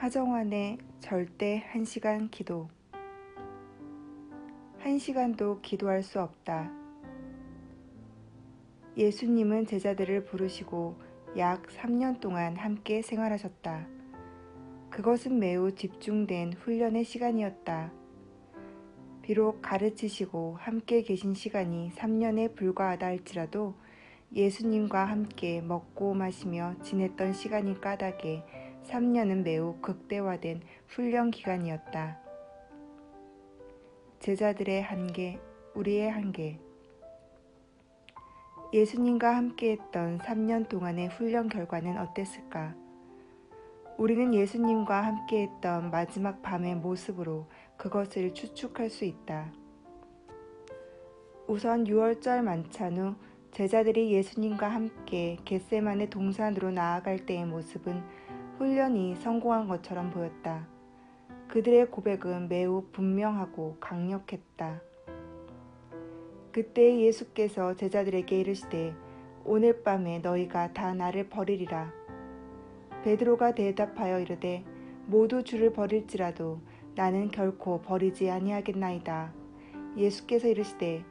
하정환의 절대 1시간 기도. 1시간도 기도할 수 없다. 예수님은 제자들을 부르시고 약 3년 동안 함께 생활하셨다. 그것은 매우 집중된 훈련의 시간이었다. 비록 가르치시고 함께 계신 시간이 3년에 불과하다 할지라도 예수님과 함께 먹고 마시며 지냈던 시간이 까닭에 3년은 매우 극대화된 훈련 기간이었다. 제자들의 한계, 우리의 한계. 예수님과 함께했던 3년 동안의 훈련 결과는 어땠을까? 우리는 예수님과 함께했던 마지막 밤의 모습으로 그것을 추측할 수 있다. 우선 6월절 만찬 후 제자들이 예수님과 함께 겟세마네 동산으로 나아갈 때의 모습은 훈련이 성공한 것처럼 보였다. 그들의 고백은 매우 분명하고 강력했다. 그때 예수께서 제자들에게 이르시되 오늘 밤에 너희가 다 나를 버리리라. 베드로가 대답하여 이르되 모두 주를 버릴지라도 나는 결코 버리지 아니하겠나이다. 예수께서 이르시되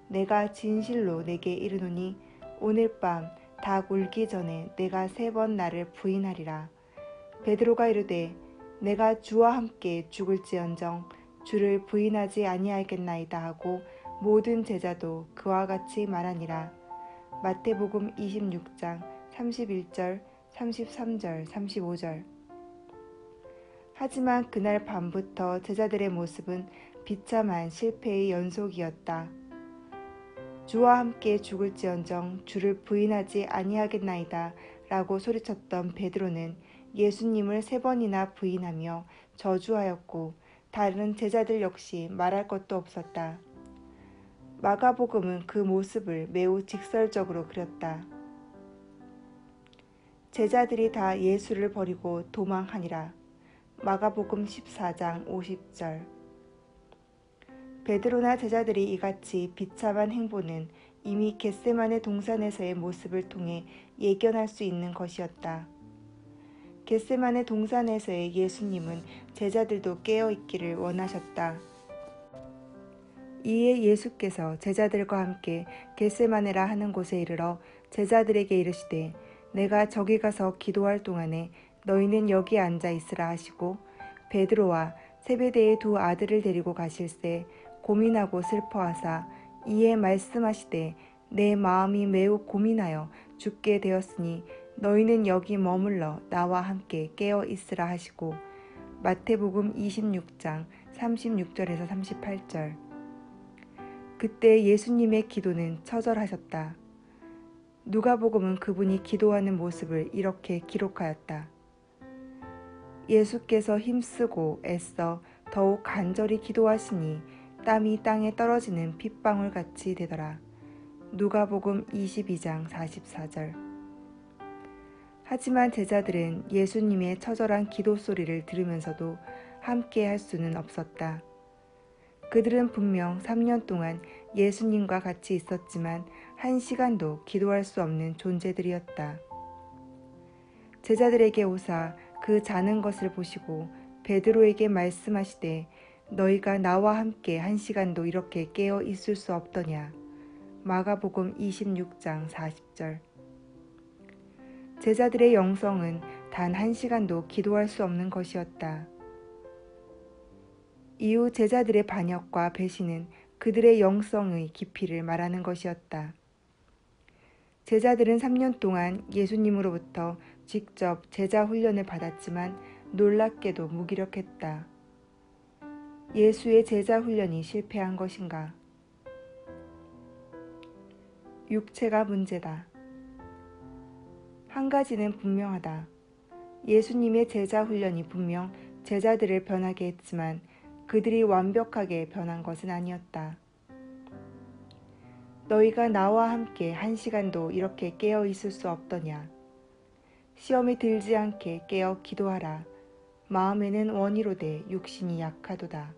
내가 진실로 내게 이르노니 오늘 밤 닭 울기 전에 내가 3번 나를 부인하리라. 베드로가 이르되 내가 주와 함께 죽을지언정 주를 부인하지 아니하겠나이다 하고 모든 제자도 그와 같이 말하니라. 마태복음 26장 31절, 33절, 35절. 하지만 그날 밤부터 제자들의 모습은 비참한 실패의 연속이었다. 주와 함께 죽을지언정 주를 부인하지 아니하겠나이다 라고 소리쳤던 베드로는 예수님을 3번이나 부인하며 저주하였고 다른 제자들 역시 말할 것도 없었다. 마가복음은 그 모습을 매우 직설적으로 그렸다. 제자들이 다 예수를 버리고 도망하니라. 마가복음 14장 50절. 베드로나 제자들이 이같이 비참한 행보는 이미 겟세마네 동산에서의 모습을 통해 예견할 수 있는 것이었다. 겟세마네 동산에서의 예수님은 제자들도 깨어있기를 원하셨다. 이에 예수께서 제자들과 함께 겟세마네라 하는 곳에 이르러 제자들에게 이르시되 내가 저기 가서 기도할 동안에 너희는 여기 앉아 있으라 하시고 베드로와 세베대의 2 아들을 데리고 가실새 고민하고 슬퍼하사 이에 말씀하시되 내 마음이 매우 고민하여 죽게 되었으니 너희는 여기 머물러 나와 함께 깨어 있으라 하시고 마태복음 26장 36절에서 38절. 그때 예수님의 기도는 처절하셨다. 누가복음은 그분이 기도하는 모습을 이렇게 기록하였다. 예수께서 힘쓰고 애써 더욱 간절히 기도하시니 땀이 땅에 떨어지는 핏방울 같이 되더라. 누가복음 22장 44절. 하지만 제자들은 예수님의 처절한 기도 소리를 들으면서도 함께 할 수는 없었다. 그들은 분명 3년 동안 예수님과 같이 있었지만 1시간도 기도할 수 없는 존재들이었다. 제자들에게 오사 그 자는 것을 보시고 베드로에게 말씀하시되 너희가 나와 함께 1시간도 이렇게 깨어 있을 수 없더냐. 마가복음 26장 40절. 제자들의 영성은 단 1시간도 기도할 수 없는 것이었다. 이후 제자들의 반역과 배신은 그들의 영성의 깊이를 말하는 것이었다. 제자들은 3년 동안 예수님으로부터 직접 제자 훈련을 받았지만 놀랍게도 무기력했다. 예수의 제자 훈련이 실패한 것인가? 육체가 문제다. 한 가지는 분명하다. 예수님의 제자 훈련이 분명 제자들을 변하게 했지만 그들이 완벽하게 변한 것은 아니었다. 너희가 나와 함께 1시간도 이렇게 깨어 있을 수 없더냐. 시험에 들지 않게 깨어 기도하라. 마음에는 원이로되 육신이 약하도다.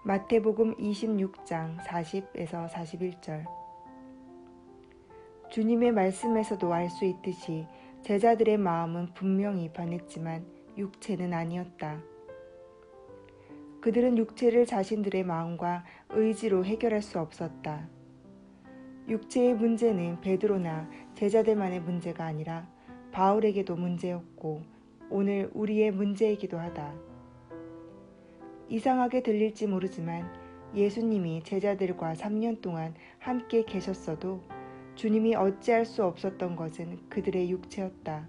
마태복음 26장 40에서 41절. 주님의 말씀에서도 알 수 있듯이 제자들의 마음은 분명히 변했지만 육체는 아니었다. 그들은 육체를 자신들의 마음과 의지로 해결할 수 없었다. 육체의 문제는 베드로나 제자들만의 문제가 아니라 바울에게도 문제였고 오늘 우리의 문제이기도 하다. 이상하게 들릴지 모르지만 예수님이 제자들과 3년 동안 함께 계셨어도 주님이 어찌할 수 없었던 것은 그들의 육체였다.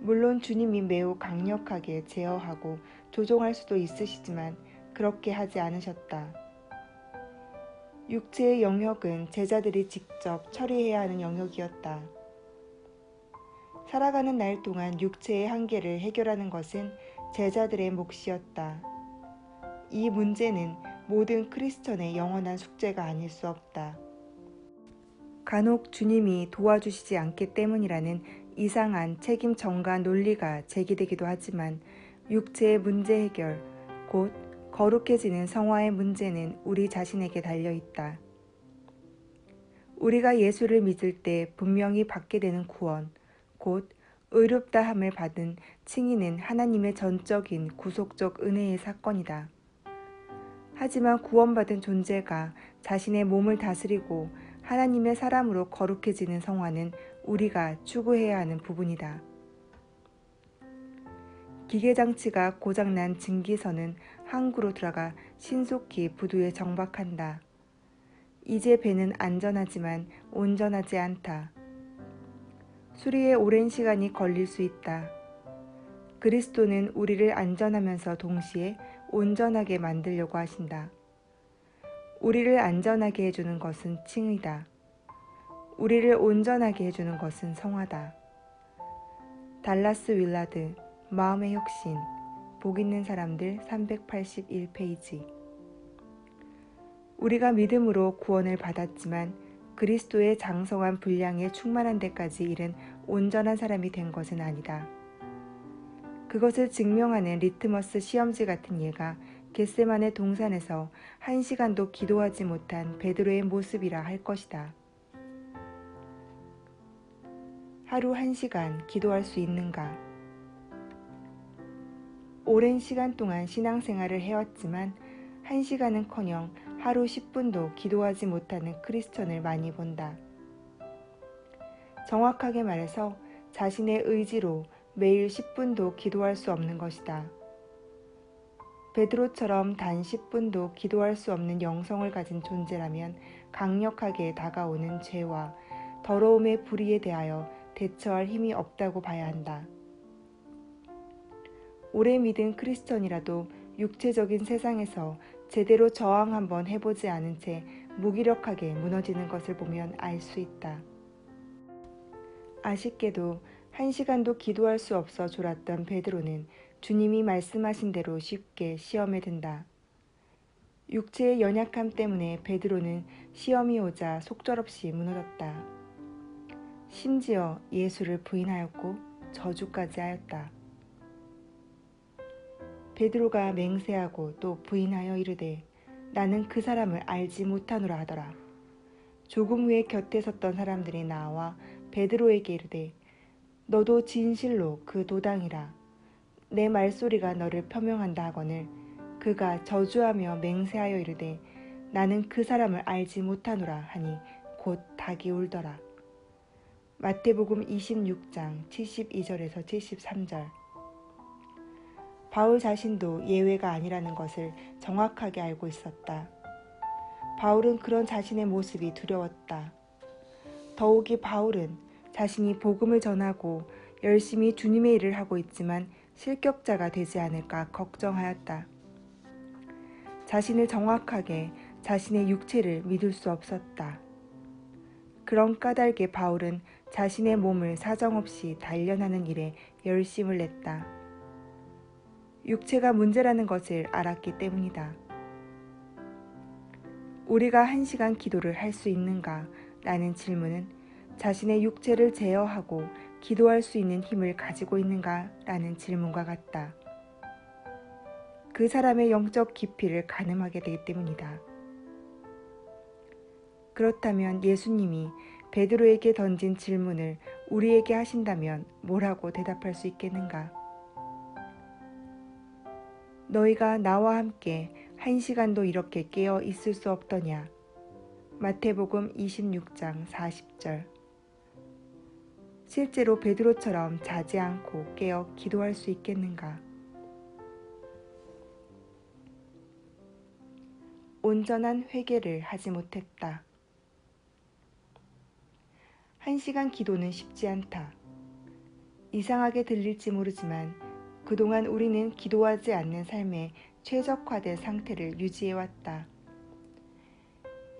물론 주님이 매우 강력하게 제어하고 조종할 수도 있으시지만 그렇게 하지 않으셨다. 육체의 영역은 제자들이 직접 처리해야 하는 영역이었다. 살아가는 날 동안 육체의 한계를 해결하는 것은 제자들의 몫이었다. 이 문제는 모든 크리스천의 영원한 숙제가 아닐 수 없다. 간혹 주님이 도와주시지 않기 때문이라는 이상한 책임 전가 논리가 제기되기도 하지만 육체의 문제 해결, 곧 거룩해지는 성화의 문제는 우리 자신에게 달려있다. 우리가 예수를 믿을 때 분명히 받게 되는 구원, 곧 의롭다함을 받은 칭의는 하나님의 전적인 구속적 은혜의 사건이다. 하지만 구원받은 존재가 자신의 몸을 다스리고 하나님의 사람으로 거룩해지는 성화는 우리가 추구해야 하는 부분이다. 기계장치가 고장난 증기선은 항구로 들어가 신속히 부두에 정박한다. 이제 배는 안전하지만 온전하지 않다. 수리에 오랜 시간이 걸릴 수 있다. 그리스도는 우리를 안전하면서 동시에 온전하게 만들려고 하신다. 우리를 안전하게 해주는 것은 칭의다. 우리를 온전하게 해주는 것은 성화다. 달라스 윌라드, 마음의 혁신, 복 있는 사람들 381페이지. 우리가 믿음으로 구원을 받았지만 그리스도의 장성한 분량에 충만한 데까지 이른 온전한 사람이 된 것은 아니다. 그것을 증명하는 리트머스 시험지 같은 예가 겟세마네 동산에서 1시간도 기도하지 못한 베드로의 모습이라 할 것이다. 하루 1시간 기도할 수 있는가? 오랜 시간 동안 신앙생활을 해왔지만 1시간은커녕 하루 10분도 기도하지 못하는 크리스천을 많이 본다. 정확하게 말해서 자신의 의지로 매일 10분도 기도할 수 없는 것이다. 베드로처럼 단 10분도 기도할 수 없는 영성을 가진 존재라면 강력하게 다가오는 죄와 더러움의 불의에 대하여 대처할 힘이 없다고 봐야 한다. 오래 믿은 크리스천이라도 육체적인 세상에서 제대로 저항 한번 해보지 않은 채 무기력하게 무너지는 것을 보면 알 수 있다. 아쉽게도 1시간도 기도할 수 없어 졸았던 베드로는 주님이 말씀하신 대로 쉽게 시험에 든다. 육체의 연약함 때문에 베드로는 시험이 오자 속절없이 무너졌다. 심지어 예수를 부인하였고 저주까지 하였다. 베드로가 맹세하고 또 부인하여 이르되 나는 그 사람을 알지 못하노라 하더라. 조금 후에 곁에 섰던 사람들이 나와 베드로에게 이르되 너도 진실로 그 도당이라. 내 말소리가 너를 표명한다 하거늘 그가 저주하며 맹세하여 이르되 나는 그 사람을 알지 못하노라 하니 곧 닭이 울더라. 마태복음 26장 72절에서 73절. 바울 자신도 예외가 아니라는 것을 정확하게 알고 있었다. 바울은 그런 자신의 모습이 두려웠다. 더욱이 바울은 자신이 복음을 전하고 열심히 주님의 일을 하고 있지만 실격자가 되지 않을까 걱정하였다. 자신을 정확하게 자신의 육체를 믿을 수 없었다. 그런 까닭에 바울은 자신의 몸을 사정없이 단련하는 일에 열심을 냈다. 육체가 문제라는 것을 알았기 때문이다. 우리가 1시간 기도를 할 수 있는가? 라는 질문은 자신의 육체를 제어하고 기도할 수 있는 힘을 가지고 있는가? 라는 질문과 같다. 그 사람의 영적 깊이를 가늠하게 되기 때문이다. 그렇다면 예수님이 베드로에게 던진 질문을 우리에게 하신다면 뭐라고 대답할 수 있겠는가? 너희가 나와 함께 1시간도 이렇게 깨어 있을 수 없더냐. 마태복음 26장 40절. 실제로 베드로처럼 자지 않고 깨어 기도할 수 있겠는가? 온전한 회개를 하지 못했다. 1시간 기도는 쉽지 않다. 이상하게 들릴지 모르지만 그동안 우리는 기도하지 않는 삶에 최적화된 상태를 유지해왔다.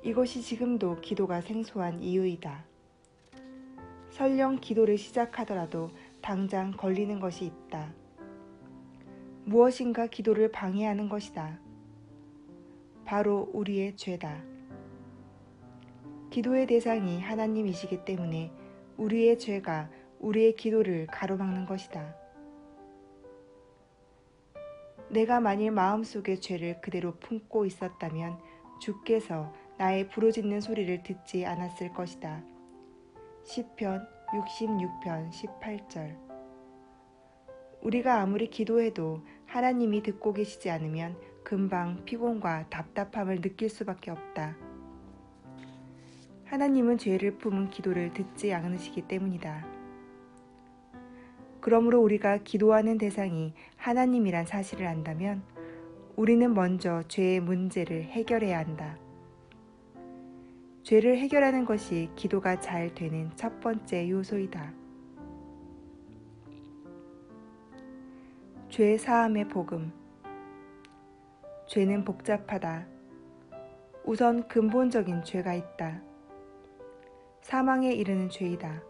이것이 지금도 기도가 생소한 이유이다. 설령 기도를 시작하더라도 당장 걸리는 것이 있다. 무엇인가 기도를 방해하는 것이다. 바로 우리의 죄다. 기도의 대상이 하나님이시기 때문에 우리의 죄가 우리의 기도를 가로막는 것이다. 내가 만일 마음속의 죄를 그대로 품고 있었다면 주께서 나의 부르짖는 소리를 듣지 않았을 것이다. 시편 66편 18절. 우리가 아무리 기도해도 하나님이 듣고 계시지 않으면 금방 피곤과 답답함을 느낄 수밖에 없다. 하나님은 죄를 품은 기도를 듣지 않으시기 때문이다. 그러므로 우리가 기도하는 대상이 하나님이란 사실을 안다면 우리는 먼저 죄의 문제를 해결해야 한다. 죄를 해결하는 것이 기도가 잘 되는 첫 번째 요소이다. 죄 사함의 복음. 죄는 복잡하다. 우선 근본적인 죄가 있다. 사망에 이르는 죄이다.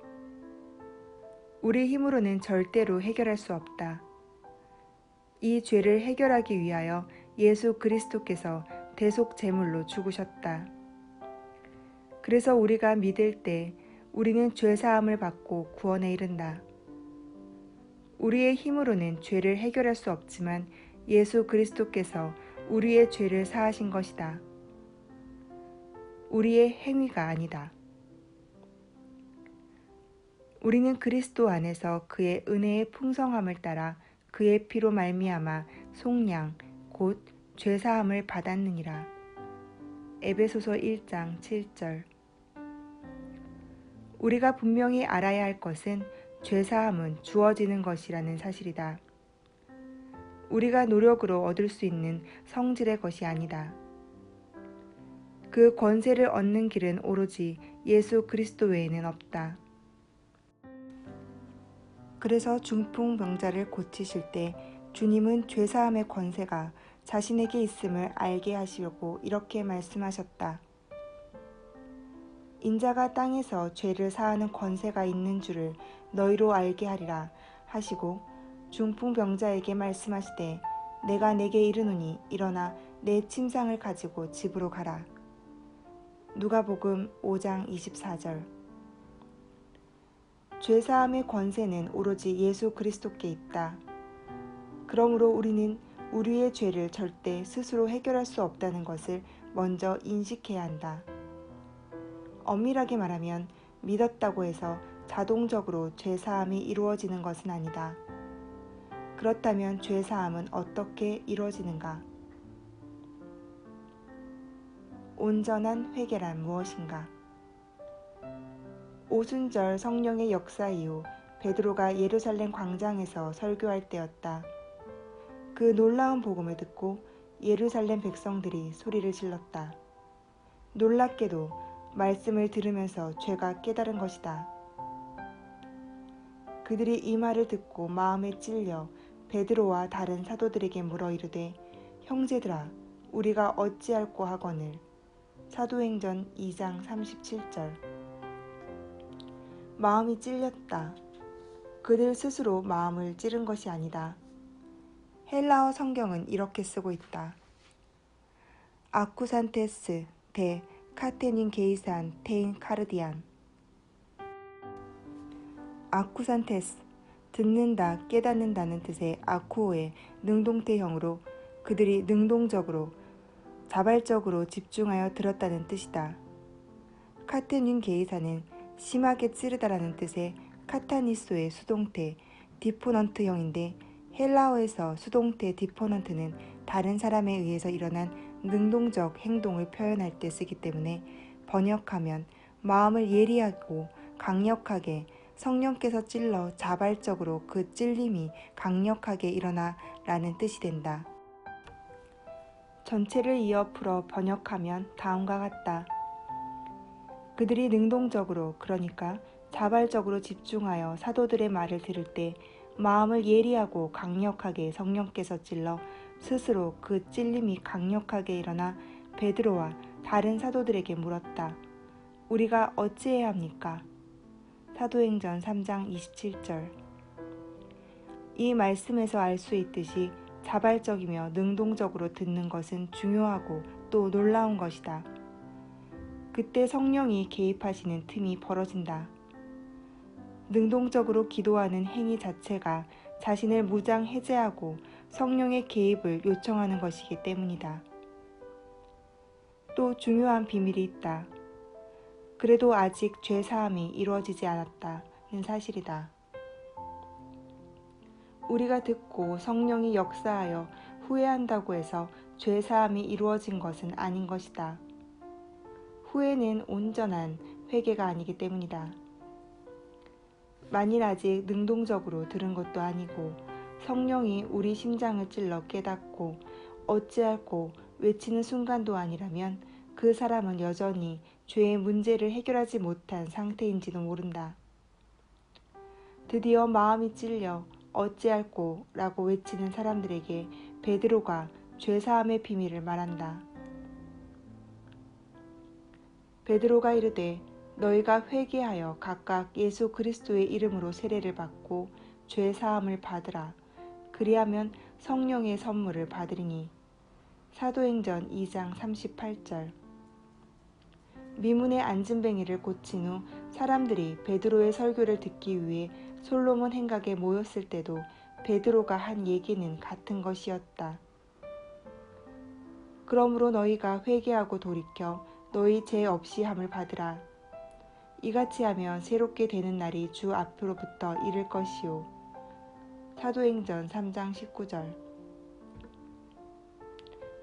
우리 힘으로는 절대로 해결할 수 없다. 이 죄를 해결하기 위하여 예수 그리스도께서 대속 제물로 죽으셨다. 그래서 우리가 믿을 때 우리는 죄 사함을 받고 구원에 이른다. 우리의 힘으로는 죄를 해결할 수 없지만 예수 그리스도께서 우리의 죄를 사하신 것이다. 우리의 행위가 아니다. 우리는 그리스도 안에서 그의 은혜의 풍성함을 따라 그의 피로 말미암아 속량 곧 죄사함을 받았느니라. 에베소서 1장 7절. 우리가 분명히 알아야 할 것은 죄사함은 주어지는 것이라는 사실이다. 우리가 노력으로 얻을 수 있는 성질의 것이 아니다. 그 권세를 얻는 길은 오로지 예수 그리스도 외에는 없다. 그래서 중풍병자를 고치실 때 주님은 죄사함의 권세가 자신에게 있음을 알게 하시려고 이렇게 말씀하셨다. 인자가 땅에서 죄를 사하는 권세가 있는 줄을 너희로 알게 하리라 하시고 중풍병자에게 말씀하시되 내가 내게 이르노니 일어나 내 침상을 가지고 집으로 가라. 누가복음 5장 24절. 죄사함의 권세는 오로지 예수 그리스도께 있다. 그러므로 우리는 우리의 죄를 절대 스스로 해결할 수 없다는 것을 먼저 인식해야 한다. 엄밀하게 말하면 믿었다고 해서 자동적으로 죄사함이 이루어지는 것은 아니다. 그렇다면 죄사함은 어떻게 이루어지는가? 온전한 회개란 무엇인가? 오순절 성령의 역사 이후 베드로가 예루살렘 광장에서 설교할 때였다. 그 놀라운 복음을 듣고 예루살렘 백성들이 소리를 질렀다. 놀랍게도 말씀을 들으면서 죄가 깨달은 것이다. 그들이 이 말을 듣고 마음에 찔려 베드로와 다른 사도들에게 물어 이르되 형제들아 우리가 어찌할꼬 하거늘. 사도행전 2장 37절. 마음이 찔렸다. 그들 스스로 마음을 찌른 것이 아니다. 헬라어 성경은 이렇게 쓰고 있다. 아쿠산테스 데 카테닌 게이산 테인 카르디안. 아쿠산테스, 듣는다, 깨닫는다는 뜻의 아쿠오의 능동태형으로 그들이 능동적으로, 자발적으로 집중하여 들었다는 뜻이다. 카테닌 게이사는 심하게 찌르다라는 뜻의 카타니소의 수동태 디포넌트형인데 헬라어에서 수동태 디포넌트는 다른 사람에 의해서 일어난 능동적 행동을 표현할 때 쓰기 때문에 번역하면 마음을 예리하고 강력하게 성령께서 찔러 자발적으로 그 찔림이 강력하게 일어나 라는 뜻이 된다. 전체를 이어 풀어 번역하면 다음과 같다. 그들이 능동적으로, 그러니까 자발적으로 집중하여 사도들의 말을 들을 때 마음을 예리하고 강력하게 성령께서 찔러 스스로 그 찔림이 강력하게 일어나 베드로와 다른 사도들에게 물었다. 우리가 어찌해야 합니까? 사도행전 3장 27절. 이 말씀에서 알 수 있듯이 자발적이며 능동적으로 듣는 것은 중요하고 또 놀라운 것이다. 그때 성령이 개입하시는 틈이 벌어진다. 능동적으로 기도하는 행위 자체가 자신을 무장 해제하고 성령의 개입을 요청하는 것이기 때문이다. 또 중요한 비밀이 있다. 그래도 아직 죄 사함이 이루어지지 않았다는 사실이다. 우리가 듣고 성령이 역사하여 후회한다고 해서 죄 사함이 이루어진 것은 아닌 것이다. 후회는 온전한 회개가 아니기 때문이다. 만일 아직 능동적으로 들은 것도 아니고 성령이 우리 심장을 찔러 깨닫고 어찌할꼬 외치는 순간도 아니라면 그 사람은 여전히 죄의 문제를 해결하지 못한 상태인지도 모른다. 드디어 마음이 찔려 어찌할꼬 라고 외치는 사람들에게 베드로가 죄사함의 비밀을 말한다. 베드로가 이르되 너희가 회개하여 각각 예수 그리스도의 이름으로 세례를 받고 죄 사함을 받으라. 그리하면 성령의 선물을 받으리니. 사도행전 2장 38절. 미문의 안진뱅이를 고친 후 사람들이 베드로의 설교를 듣기 위해 솔로몬 행각에 모였을 때도 베드로가 한 얘기는 같은 것이었다. 그러므로 너희가 회개하고 돌이켜 너희 죄 없이 함을 받으라. 이같이 하면 새롭게 되는 날이 주 앞으로부터 이를 것이요. 사도행전 3장 19절.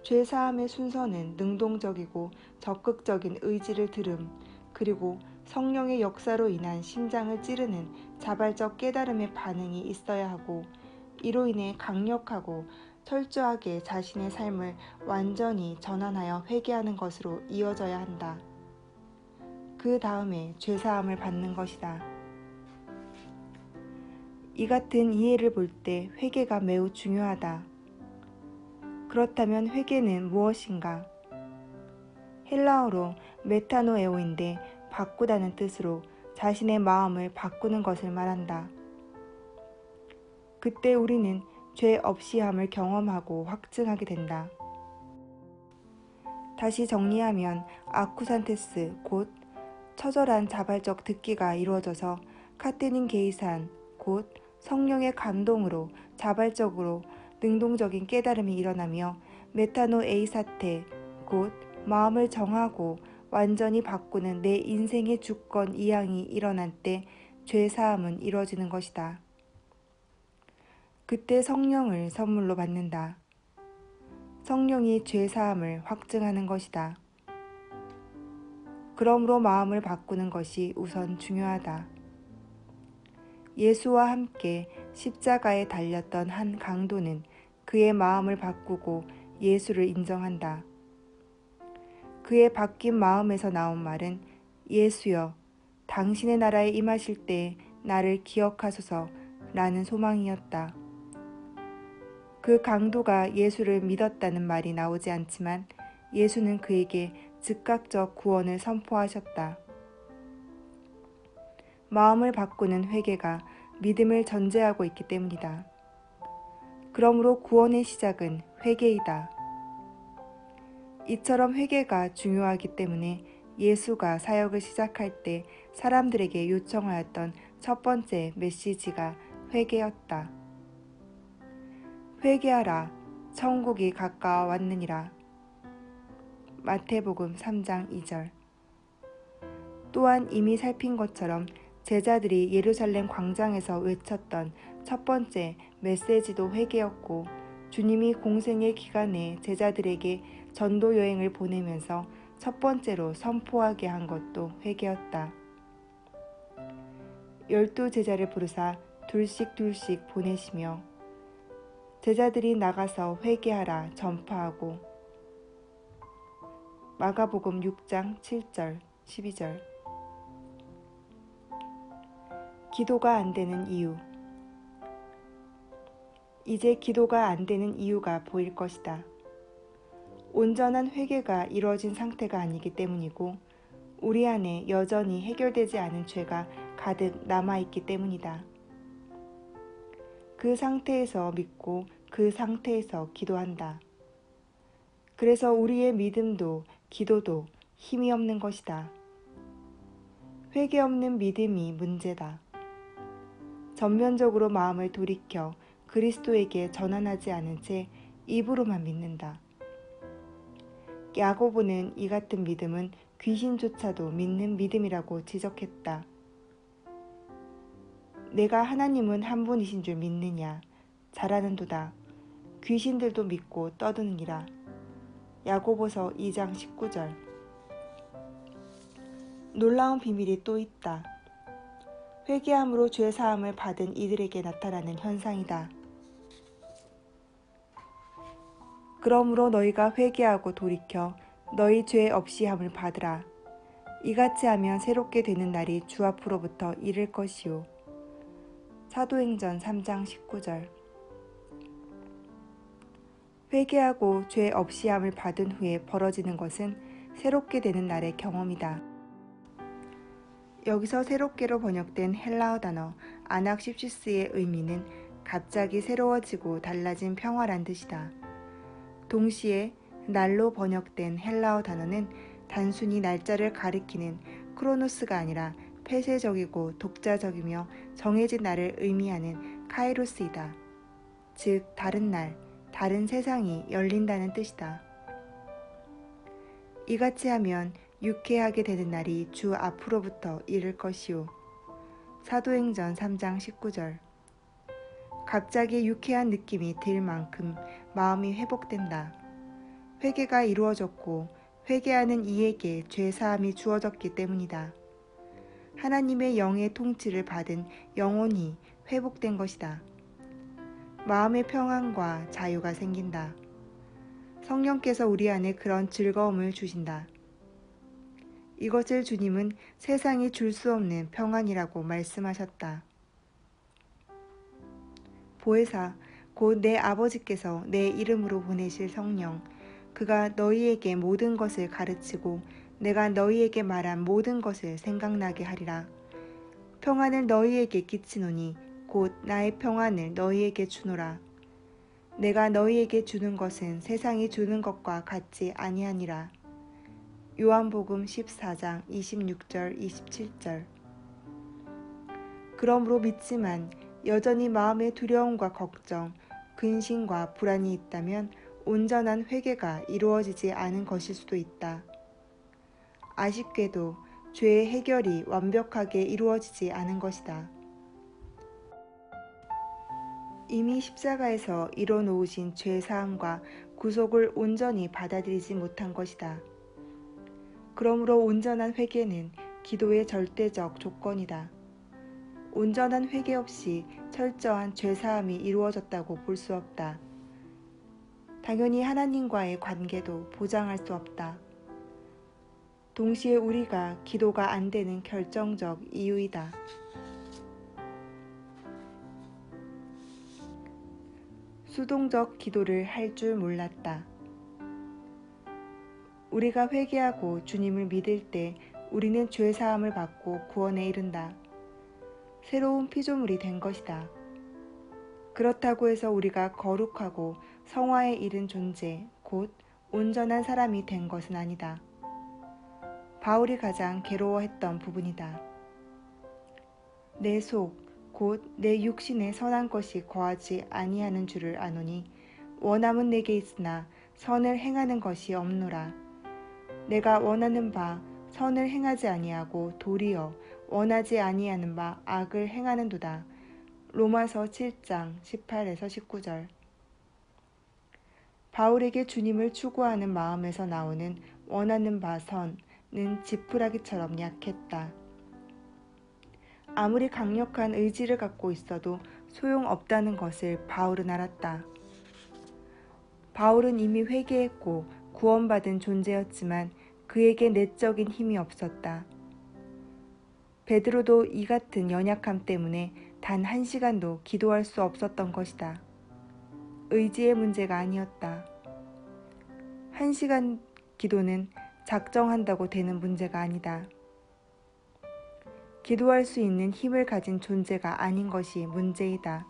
죄사함의 순서는 능동적이고 적극적인 의지를 들음, 그리고 성령의 역사로 인한 심장을 찌르는 자발적 깨달음의 반응이 있어야 하고, 이로 인해 강력하고 철저하게 자신의 삶을 완전히 전환하여 회개하는 것으로 이어져야 한다. 그 다음에 죄사함을 받는 것이다. 이 같은 이해를 볼 때 회개가 매우 중요하다. 그렇다면 회개는 무엇인가? 헬라어로 메타노에오인데 바꾸다는 뜻으로 자신의 마음을 바꾸는 것을 말한다. 그때 우리는 죄 없이함을 경험하고 확증하게 된다. 다시 정리하면 아쿠산테스 곧 처절한 자발적 듣기가 이루어져서 카테닌 게이산 곧 성령의 감동으로 자발적으로 능동적인 깨달음이 일어나며 메타노 에이사테 곧 마음을 정하고 완전히 바꾸는 내 인생의 주권 이양이 일어날 때 죄사함은 이루어지는 것이다. 그때 성령을 선물로 받는다. 성령이 죄사함을 확증하는 것이다. 그러므로 마음을 바꾸는 것이 우선 중요하다. 예수와 함께 십자가에 달렸던 한 강도는 그의 마음을 바꾸고 예수를 인정한다. 그의 바뀐 마음에서 나온 말은 예수여, 당신의 나라에 임하실 때 나를 기억하소서 라는 소망이었다. 그 강도가 예수를 믿었다는 말이 나오지 않지만 예수는 그에게 즉각적 구원을 선포하셨다. 마음을 바꾸는 회개가 믿음을 전제하고 있기 때문이다. 그러므로 구원의 시작은 회개이다. 이처럼 회개가 중요하기 때문에 예수가 사역을 시작할 때 사람들에게 요청하였던 첫 번째 메시지가 회개였다. 회개하라, 천국이 가까워 왔느니라. 마태복음 3장 2절. 또한 이미 살핀 것처럼 제자들이 예루살렘 광장에서 외쳤던 첫 번째 메시지도 회개였고, 주님이 공생의 기간에 제자들에게 전도 여행을 보내면서 첫 번째로 선포하게 한 것도 회개였다. 12 제자를 부르사 둘씩 보내시며 제자들이 나가서 회개하라 전파하고. 마가복음 6장 7절 12절. 기도가 안 되는 이유. 이제 기도가 안 되는 이유가 보일 것이다. 온전한 회개가 이루어진 상태가 아니기 때문이고, 우리 안에 여전히 해결되지 않은 죄가 가득 남아있기 때문이다. 그 상태에서 믿고 그 상태에서 기도한다. 그래서 우리의 믿음도 기도도 힘이 없는 것이다. 회개 없는 믿음이 문제다. 전면적으로 마음을 돌이켜 그리스도에게 전환하지 않은 채 입으로만 믿는다. 야고보는 이 같은 믿음은 귀신조차도 믿는 믿음이라고 지적했다. 내가 하나님은 한 분이신 줄 믿느냐? 잘하는도다. 귀신들도 믿고 떠드느니라. 야고보서 2장 19절. 놀라운 비밀이 또 있다. 회개함으로 죄사함을 받은 이들에게 나타나는 현상이다. 그러므로 너희가 회개하고 돌이켜 너희 죄 없이 함을 받으라. 이같이 하면 새롭게 되는 날이 주 앞으로부터 이를 것이요. 사도행전 3장 19절. 회개하고 죄 없이 함을 받은 후에 벌어지는 것은 새롭게 되는 날의 경험이다. 여기서 새롭게로 번역된 헬라어 단어 아낙십시스의 의미는 갑자기 새로워지고 달라진 평화란 뜻이다. 동시에 날로 번역된 헬라어 단어는 단순히 날짜를 가리키는 크로노스가 아니라 폐쇄적이고 독자적이며 정해진 날을 의미하는 카이로스이다. 즉 다른 날, 다른 세상이 열린다는 뜻이다. 이같이 하면 유쾌하게 되는 날이 주 앞으로부터 이를 것이요. 사도행전 3장 19절. 갑자기 유쾌한 느낌이 들 만큼 마음이 회복된다. 회개가 이루어졌고 회개하는 이에게 죄사함이 주어졌기 때문이다. 하나님의 영의 통치를 받은 영혼이 회복된 것이다. 마음의 평안과 자유가 생긴다. 성령께서 우리 안에 그런 즐거움을 주신다. 이것을 주님은 세상이 줄 수 없는 평안이라고 말씀하셨다. 보혜사, 곧 내 아버지께서 내 이름으로 보내실 성령, 그가 너희에게 모든 것을 가르치고 내가 너희에게 말한 모든 것을 생각나게 하리라. 평안을 너희에게 끼치노니 곧 나의 평안을 너희에게 주노라. 내가 너희에게 주는 것은 세상이 주는 것과 같지 아니하니라. 요한복음 14장 26절 27절. 그러므로 믿지만 여전히 마음에 두려움과 걱정, 근심과 불안이 있다면 온전한 회개가 이루어지지 않은 것일 수도 있다. 아쉽게도 죄의 해결이 완벽하게 이루어지지 않은 것이다. 이미 십자가에서 이뤄놓으신 죄사함과 구속을 온전히 받아들이지 못한 것이다. 그러므로 온전한 회개는 기도의 절대적 조건이다. 온전한 회개 없이 철저한 죄사함이 이루어졌다고 볼 수 없다. 당연히 하나님과의 관계도 보장할 수 없다. 동시에 우리가 기도가 안 되는 결정적 이유이다. 수동적 기도를 할 줄 몰랐다. 우리가 회개하고 주님을 믿을 때 우리는 죄사함을 받고 구원에 이른다. 새로운 피조물이 된 것이다. 그렇다고 해서 우리가 거룩하고 성화에 이른 존재, 곧 온전한 사람이 된 것은 아니다. 바울이 가장 괴로워했던 부분이다. 내 속, 곧 내 육신에 선한 것이 거하지 아니하는 줄을 아노니 원함은 내게 있으나 선을 행하는 것이 없노라. 내가 원하는 바 선을 행하지 아니하고 도리어 원하지 아니하는 바 악을 행하는도다. 로마서 7장 18에서 19절. 바울에게 주님을 추구하는 마음에서 나오는 원하는 바 선은 지푸라기처럼 약했다. 아무리 강력한 의지를 갖고 있어도 소용없다는 것을 바울은 알았다. 바울은 이미 회개했고 구원받은 존재였지만 그에게 내적인 힘이 없었다. 베드로도 이 같은 연약함 때문에 단 1시간도 기도할 수 없었던 것이다. 의지의 문제가 아니었다. 1시간 기도는 작정한다고 되는 문제가 아니다. 기도할 수 있는 힘을 가진 존재가 아닌 것이 문제이다.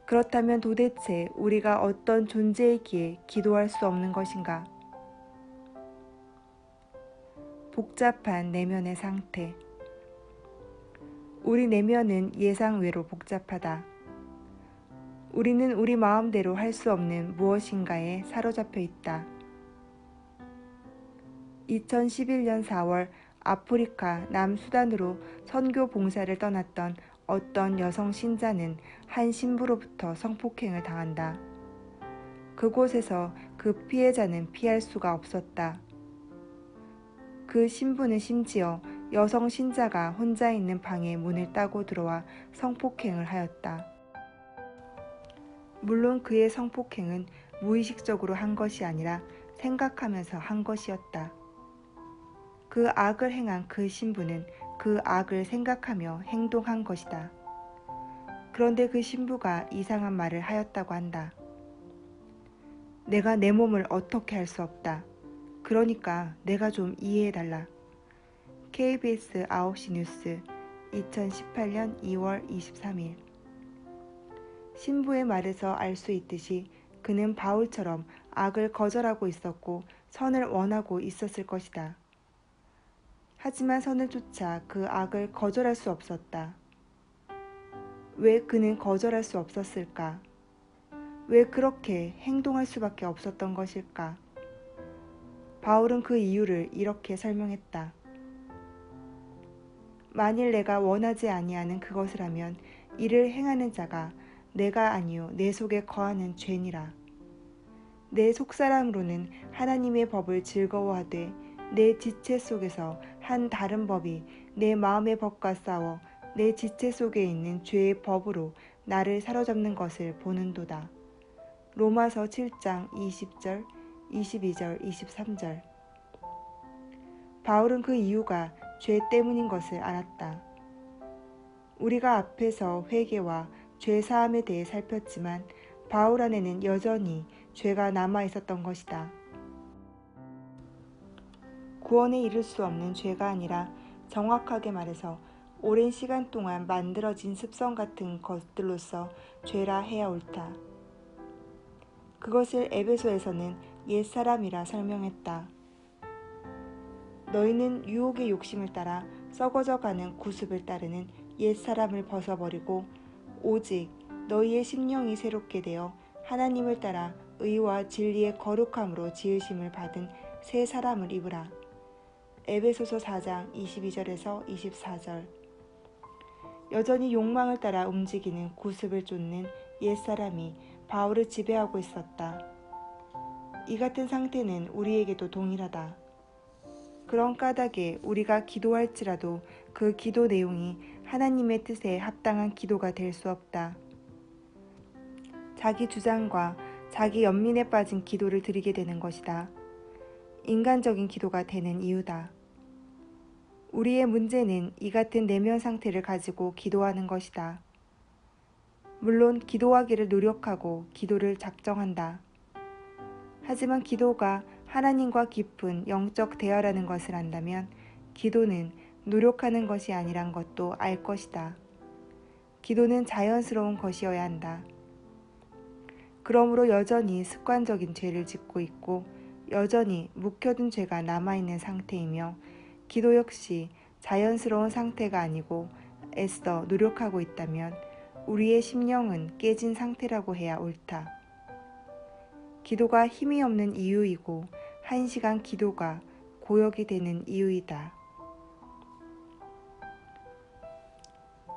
그렇다면 도대체 우리가 어떤 존재이기에 기도할 수 없는 것인가? 복잡한 내면의 상태. 우리 내면은 예상외로 복잡하다. 우리는 우리 마음대로 할 수 없는 무엇인가에 사로잡혀 있다. 2011년 4월 아프리카 남수단으로 선교 봉사를 떠났던 어떤 여성 신자는 한 신부로부터 성폭행을 당한다. 그곳에서 그 피해자는 피할 수가 없었다. 그 신부는 심지어 여성 신자가 혼자 있는 방에 문을 따고 들어와 성폭행을 하였다. 물론 그의 성폭행은 무의식적으로 한 것이 아니라 생각하면서 한 것이었다. 그 악을 행한 그 신부는 그 악을 생각하며 행동한 것이다. 그런데 그 신부가 이상한 말을 하였다고 한다. 내가 내 몸을 어떻게 할 수 없다. 그러니까 내가 좀 이해해달라. KBS 9시 뉴스 2018년 2월 23일. 신부의 말에서 알 수 있듯이 그는 바울처럼 악을 거절하고 있었고 선을 원하고 있었을 것이다. 하지만 선을 쫓아 그 악을 거절할 수 없었다. 왜 그는 거절할 수 없었을까? 왜 그렇게 행동할 수밖에 없었던 것일까? 바울은 그 이유를 이렇게 설명했다. 만일 내가 원하지 아니하는 그것을 하면 이를 행하는 자가 내가 아니요 내 속에 거하는 죄니라. 내 속사람으로는 하나님의 법을 즐거워하되 내 지체 속에서 한 다른 법이 내 마음의 법과 싸워 내 지체 속에 있는 죄의 법으로 나를 사로잡는 것을 보는도다. 로마서 7장 20절, 22절, 23절. 바울은 그 이유가 죄 때문인 것을 알았다. 우리가 앞에서 회개와 죄 사함에 대해 살폈지만 바울 안에는 여전히 죄가 남아 있었던 것이다. 구원에 이를 수 없는 죄가 아니라 정확하게 말해서 오랜 시간 동안 만들어진 습성 같은 것들로서 죄라 해야 옳다. 그것을 에베소에서는 옛사람이라 설명했다. 너희는 유혹의 욕심을 따라 썩어져가는 구습을 따르는 옛사람을 벗어버리고 오직 너희의 심령이 새롭게 되어 하나님을 따라 의와 진리의 거룩함으로 지으심을 받은 새 사람을 입으라. 에베소서 4장 22절에서 24절. 여전히 욕망을 따라 움직이는 구습을 쫓는 옛사람이 바울을 지배하고 있었다. 이 같은 상태는 우리에게도 동일하다. 그런 까닭에 우리가 기도할지라도 그 기도 내용이 하나님의 뜻에 합당한 기도가 될 수 없다. 자기 주장과 자기 연민에 빠진 기도를 드리게 되는 것이다. 인간적인 기도가 되는 이유다. 우리의 문제는 이 같은 내면 상태를 가지고 기도하는 것이다. 물론 기도하기를 노력하고 기도를 작정한다. 하지만 기도가 하나님과 깊은 영적 대화라는 것을 안다면 기도는 노력하는 것이 아니란 것도 알 것이다. 기도는 자연스러운 것이어야 한다. 그러므로 여전히 습관적인 죄를 짓고 있고 여전히 묵혀둔 죄가 남아있는 상태이며 기도 역시 자연스러운 상태가 아니고 애써 노력하고 있다면 우리의 심령은 깨진 상태라고 해야 옳다. 기도가 힘이 없는 이유이고 1시간 기도가 고역이 되는 이유이다.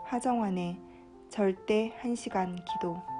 하정환의 절대 1시간 기도.